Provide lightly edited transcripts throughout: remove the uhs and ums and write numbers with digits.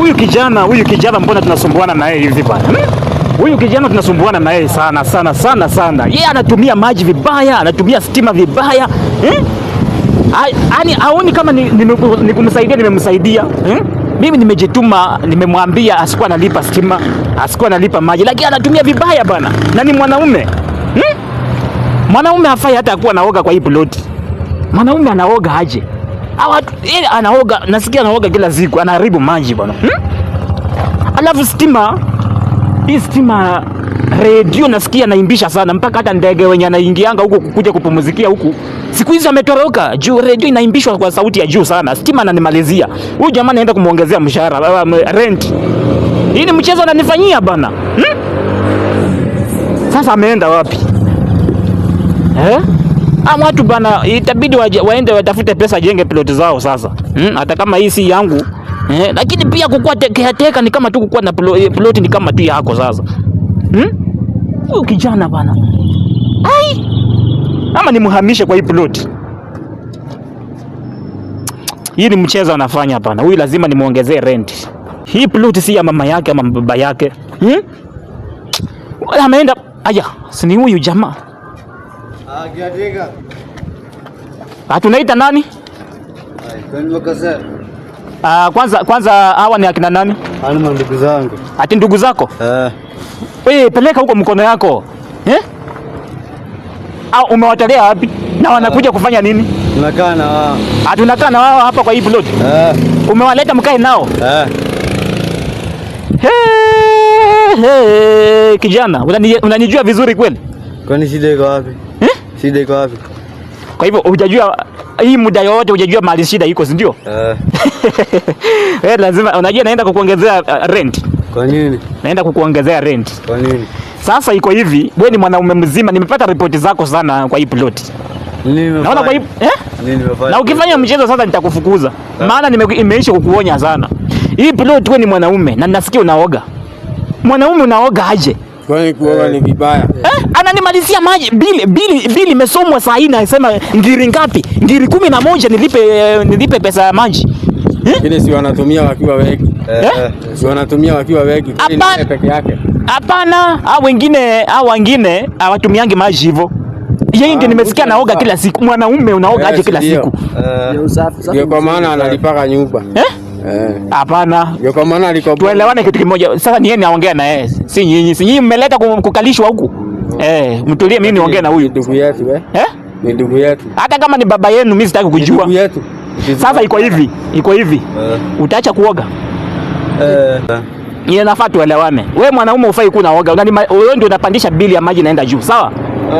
huyu kijana mbona tunasumbuana na yeye hivi bwana? Huyu kijana tunasumbuana na yeye sana. Yeye anatumia maji vibaya, anatumia stima vibaya. Yaani haoni kama nikumsaidia nimemsaidia. Mimi nimejituma, nimemwambia asikuwa analipa stima, asikuwa analipa maji, lakini anatumia vibaya bwana. Na ni mwanaume. Mwanaume hafai hata kuwa anaoga kwa hii ploti. Mwanaume anaoga aje? Yeye anaoga, nasikia anaoga kila siku, anaharibu maji bwana. Alafu stima, hii stima radio nasikia naimbisha sana, mpaka hata ndege wenye anaingianga huko kukuja kupumuzikia huku siku hizi ametoroka. Juu radio inaimbishwa kwa sauti ya juu sana. Stima ananimalizia. Huyu jamaa anaenda kumuongezea mshahara, rent. Hii ni mchezo ananifanyia bana. Sasa ameenda wapi? Watu bana itabidi waende watafute pesa ajenge ploti zao sasa. Hata kama hii si yangu. Lakini pia kukua teka ni kama tu kukua na ploti ni kama tu yako sasa. Huyu kijana bana. Ama nimuhamishe kwa hii ploti. Hii ni mchezo anafanya bana. Huyu lazima nimuongezee rent. Hii ploti si ya mama yake ama baba yake. Ameenda. Aya, si ni huyu jamaa. Kiatika. Tunaita nani? Kwanza hawa ni akina nani? Ana ndugu zangu. Ati ndugu zako? Wewe peleka huko mkono yako. Au umewatolea wapi? Na wanakuja kufanya nini? Tunakaa na wao. Tunakaa na wao hapa kwa hii plot. Umewaleta mkae nao? Kijana, unanijua vizuri kweli? Kwani shida iko wapi? Shida iko wapi? Kwa hivyo hujajua hii muda yote hujajua mali shida iko, si ndio? Lazima unajua naenda kukuongezea rent. Kwa nini? Naenda kukuongezea rent. Kwa nini? Sasa iko hivi, wewe ni mwanaume mzima, nimepata ripoti zako sana kwa hii plot. Naona kwa hii na ukifanya mchezo sasa nitakufukuza. Maana imeisha kukuonya sana. Hii plot wewe ni mwanaume na ninasikia unaoga. Mwanaume unaoga aje? Kwani kuoga ni vibaya? Ananimalizia maji. Bili imesomwa saa hii nasema ngiri ngapi? Ngiri 11 nilipe pesa ya maji. Lakini si wanatumia wakiwa wengi. Si wanatumia wakiwa wengi peke yake. Hapana, hao wengine hawatumiangi maji hivyo. Yeye ndiye nimesikia naoga kila siku. Mwanaume unaoga aje kila siku? Ndio kwa maana analipaka nyumba. Hapana. Ndio kwa maana alikopa. Tuelewane kitu kimoja. Sasa ni yeye naongea na yeye. Si nyinyi. Si nyinyi mmeleta kukalishwa huku. Mtulie mimi niongee na huyu. Ndugu yetu Ni ndugu yetu. Hata kama ni baba yenu mimi sitaki kujua. Ndugu yetu. Sasa iko hivi. Utaacha kuoga? Yeye nafaa tuelewane. Wewe mwanaume ufai kuna oga. Wewe ndio unapandisha bili ya maji naenda juu. Sawa?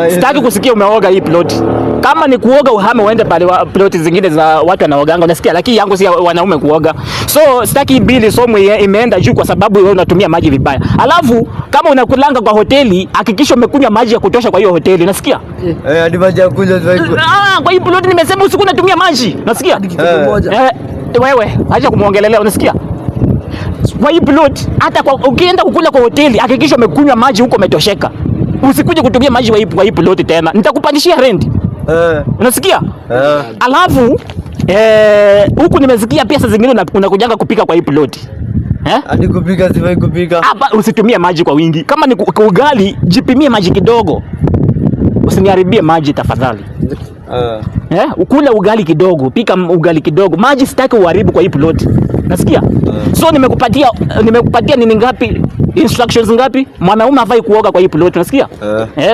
Sitaki kusikia umeoga hii plot. Kama ni kuoga uhame uende pale plot zingine za watu wanaoganga unasikia, lakini yangu si wanaume kuoga. So sitaki bili somwe imeenda juu kwa sababu wewe unatumia maji vibaya. Alafu kama unakulanga kwa hoteli hakikisha umekunywa maji ya kutosha kwa hiyo hoteli, unasikia? Hadi maji ya kunywa. Kwa hii plot nimesema usiku unatumia maji. Unasikia? Wewe acha kumuongelelea, unasikia? Kwa hii plot hata ukienda kukula kwa hoteli hakikisha umekunywa maji huko umetosheka. Usikuje kutumia maji kwa hii plot tena. Nitakupandishia rent. Unasikia? Alafu huku nimesikia pesa zingine unakujanga kupika kwa hii plot. Hadi kupika sifai kupika. Hapa usitumie maji kwa wingi. Kama ni ugali, jipimie maji kidogo. Usiniharibie maji tafadhali. Ukule ugali kidogo, pika ugali kidogo. Maji sitaki uharibu kwa hii plot. Nasikia? So nimekupatia nini ngapi? Instructions ngapi? Mwanaume hafai kuoga kwa hii plot, unasikia?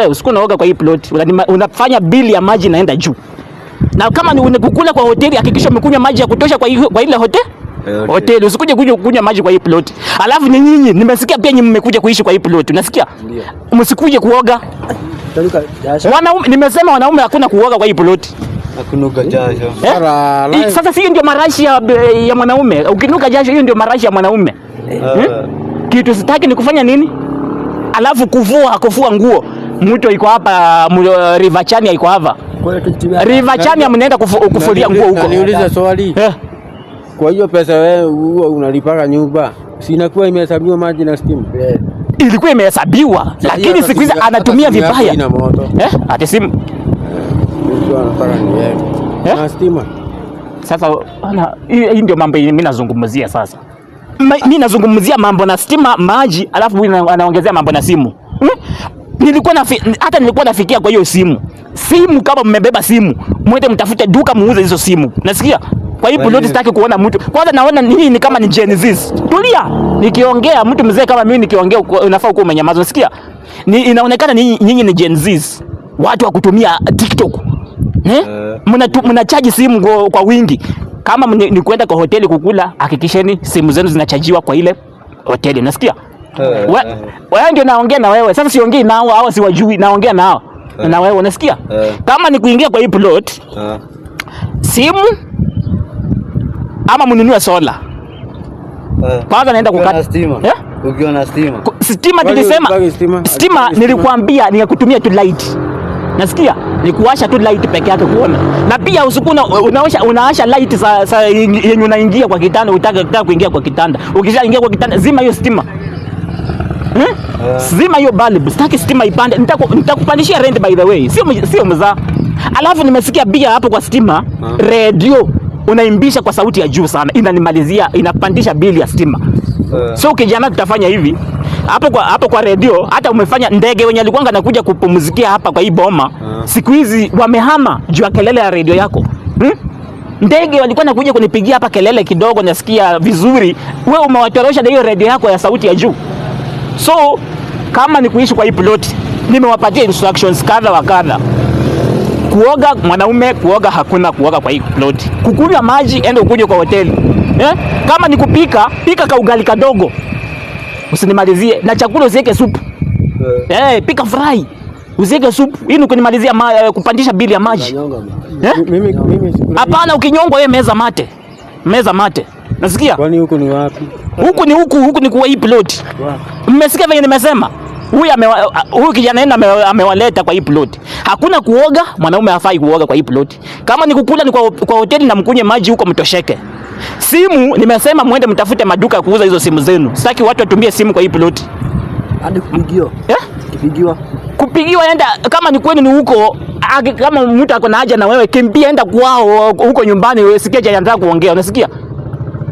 Usiku unaoga kwa hii plot. Unafanya bili ya maji naenda juu. Na kama ni unakukula kwa hoteli hakikisha umekunywa maji ya kutosha kwa ile hoteli. Usikuje kunywa maji kwa hii plot. Alafu ni nyinyi, nimesikia pia nyinyi mmekuja kuishi kwa hii plot, unasikia? Ndio. Msikuje kuoga. Wanaume nimesema wanaume hakuna kuoga kwa hii plot. Nakunuka jasho. Sasa hiyo ndio marashi ya mwanaume. Ukinuka jasho hiyo ndio marashi ya mwanaume. Kitu sitaki ni kufanya nini? Alafu kufua nguo. Mtu iko hapa River Chania iko hapa. River Chania mnaenda kufulia nguo huko. Niulize swali. Kwa hiyo pesa wewe huwa unalipaka nyumba. Si inakuwa imehesabiwa maji na stima? Ilikuwa imehesabiwa, lakini siku hizi anatumia vibaya. Ati simu. Na stima. Sasa hii ndio mambo mimi nazungumzia sasa. Mimi nazungumzia mambo na stima, maji, alafu anaongezea mambo na simu. Nilikuwa nafikia kwa hiyo simu. Kama mmebeba simu, mwende mtafute duka muuze hizo simu. Nasikia? Kwa hiyo plot sitaki kuona mtu. Kwanza naona ni kama ni Gen Z. Tulia. Nikiongea mtu mzee kama mimi nikiongea unafaa kuwa umenyamaza. Nasikia? Inaonekana nyinyi ni Gen Z. Watu wa kutumia TikTok. Mnachaji simu kwa wingi. Kama ni kwenda kwa hoteli kukula, hakikisheni simu zenu zinachajiwa kwa ile hoteli. Nasikia? Wewe ndio naongea na wewe. Sasa siongei nao au siwajui, naongea nao. Na wewe unasikia? Kama ni kuingia kwa hii plot, simu ama mnunue sola. Kwanza naenda kukata stima. Ukiwa na stima. Stima tulisema. Stima nilikwambia ni ya kutumia tu light. Nasikia? Ni kuwasha tu light peke yake kuona. Na pia usikuna unaasha light yenye unaingia kwa kitanda, utaka kuingia kwa kitanda. Ukishaingia kwa kitanda zima hiyo stima. Zima hiyo bulb. Sitaki stima ipande. Nitakupandishia rent by the way. Sio mzaa. Alafu nimesikia bia hapo kwa stima, radio unaimbisha kwa sauti ya juu sana. Inanimalizia, inapandisha bili ya stima. So kijana tutafanya hivi. Hapo kwa radio hata umefanya ndege wenye alikuwa anakuja kupumzikia hapa kwa hii boma. Siku hizi wamehama juu ya kelele ya radio yako. Ndege walikuwa nakuja kunipigia hapa kelele kidogo nasikia vizuri. Wewe umewatorosha na hiyo radio yako ya sauti ya juu. So kama ni kuishi kwa hii plot, nimewapatia instructions kadha wa kadha. Kuoga mwanaume, kuoga hakuna kuoga kwa hii plot. Kukunywa maji, enda ukuje kwa hoteli. Kama ni kupika, pika ka ugali kadogo. Usinimalizie na chakula usiweke supu. Pika fry. Usiweke supu. Hii ni kunimalizia kupandisha bili ya maji. Mimi hapana, ukinyongwa wewe meza mate. Meza mate. Nasikia? Kwani huko ni wapi? Huku ni kwa hii plot. Mmesikia venye nimesema? Huyu kijana amewaleta kwa hii plot. Hakuna kuoga, mwanaume hafai kuoga kwa hii plot. Kama ni kukula ni kwa hoteli na mkunye maji huko mtosheke. Simu nimesema mwende mtafute maduka kuuza hizo simu zenu. Sitaki watu watumie simu kwa hii plot. Hadi kupigiwa. Kupigiwa enda kama ni kwenu ni huko. Kama mtu ako na haja na wewe kimbia enda kwao huko nyumbani usikie cha anataka kuongea. Unasikia?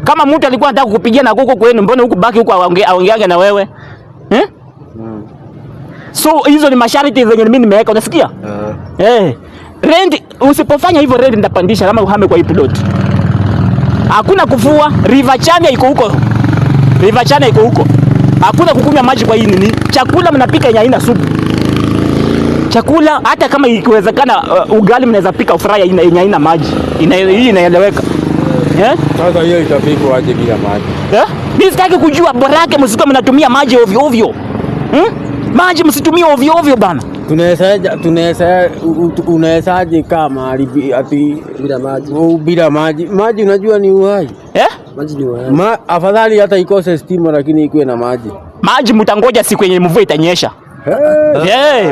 Kama mtu alikuwa anataka kukupigia na huko kwenu, mbona huko baki huko aongeage na wewe? So hizo ni masharti zenye mimi nimeweka, unasikia? Rent usipofanya hivyo rent nitapandisha kama uhame kwa hii plot. Hakuna kufua, River Chania iko huko. Hakuna kukunywa maji kwa hii nini? Chakula mnapika yenye haina supu. Chakula hata kama ikiwezekana ugali mnaweza pika fry yenye haina maji. Hii inaeleweka. Sasa hiyo itapikwa aje bila maji? Mimi sitaki kujua, borake msiko mnatumia maji ovyo ovyo. Maji msitumie ovyo ovyo bana. Unawezaje kama ati bila maji? Bila maji. Maji unajua ni uhai. Maji ni uhai. Afadhali hata ikose stima lakini ikuwe na maji. Maji mtangoja siku yenye mvua itanyesha.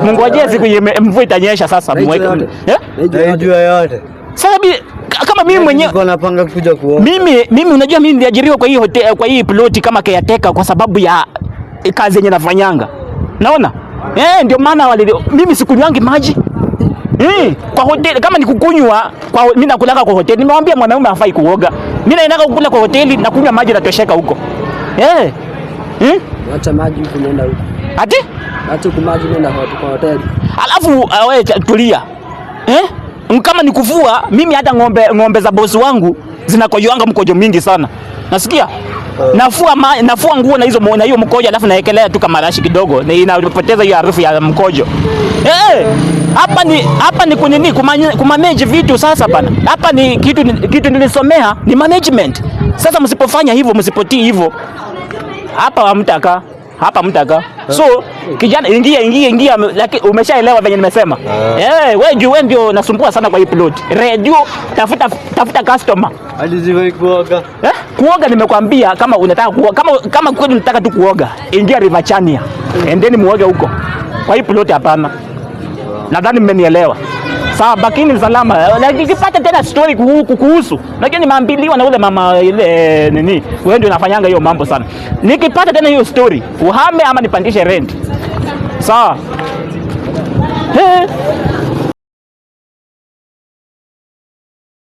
Mngojee siku yenye mvua itanyesha sasa mweke. Najua yote. Sasa kama mimi mwenyewe niko napanga kuja kuoga. Mimi unajua mimi niliajiriwa kwa hii hotel, kwa hii plot kama caretaker kwa sababu ya kazi yenye nafanyanga. Naona? Ndio maana mimi sikunywangi maji. Kwa hoteli kama ni kukunywa mimi nakulanga kwa hoteli. Nimemwambia mwanaume hafai kuoga. Mimi naenda kukula kwa hoteli na kunywa maji natosheka huko. Acha maji huko nenda huko. Ati? Acha kumaji nenda kwa hoteli. Alafu wewe tulia. Kama ni kufua, mimi hata ng'ombe za bosi wangu zinakojoanga mkojo mingi sana. Nasikia? Nafua nguo na hiyo mkojo alafu naekelea tu kama marashi kidogo na inapoteza hiyo harufu ya mkojo. Hapa ni kunini kumanage vitu sasa bana. Hapa ni kitu nilisomea ni management. Sasa msipofanya hivyo, msipotii hivyo, hapa mtaka. So kijana ingia lakini umeshaelewa venye nimesema. Wewe ndio nasumbua sana kwa hii plot. Radio tafuta customer. Alizivai kuoga. Kuoga nimekwambia kama unataka kuoga, kama kweli unataka tu kuoga, ingia River Chania. Endeni muoge huko. Kwa hii plot hapana. Nadhani mmenielewa. Sawa, bakini salama. Lakini nikipata tena story kuhusu. Lakini nimeambiliwa na ule mama ile nini. Wewe ndio unafanyanga hiyo mambo sana. Nikipata tena hiyo story, uhame ama nipandishe rent. Sawa.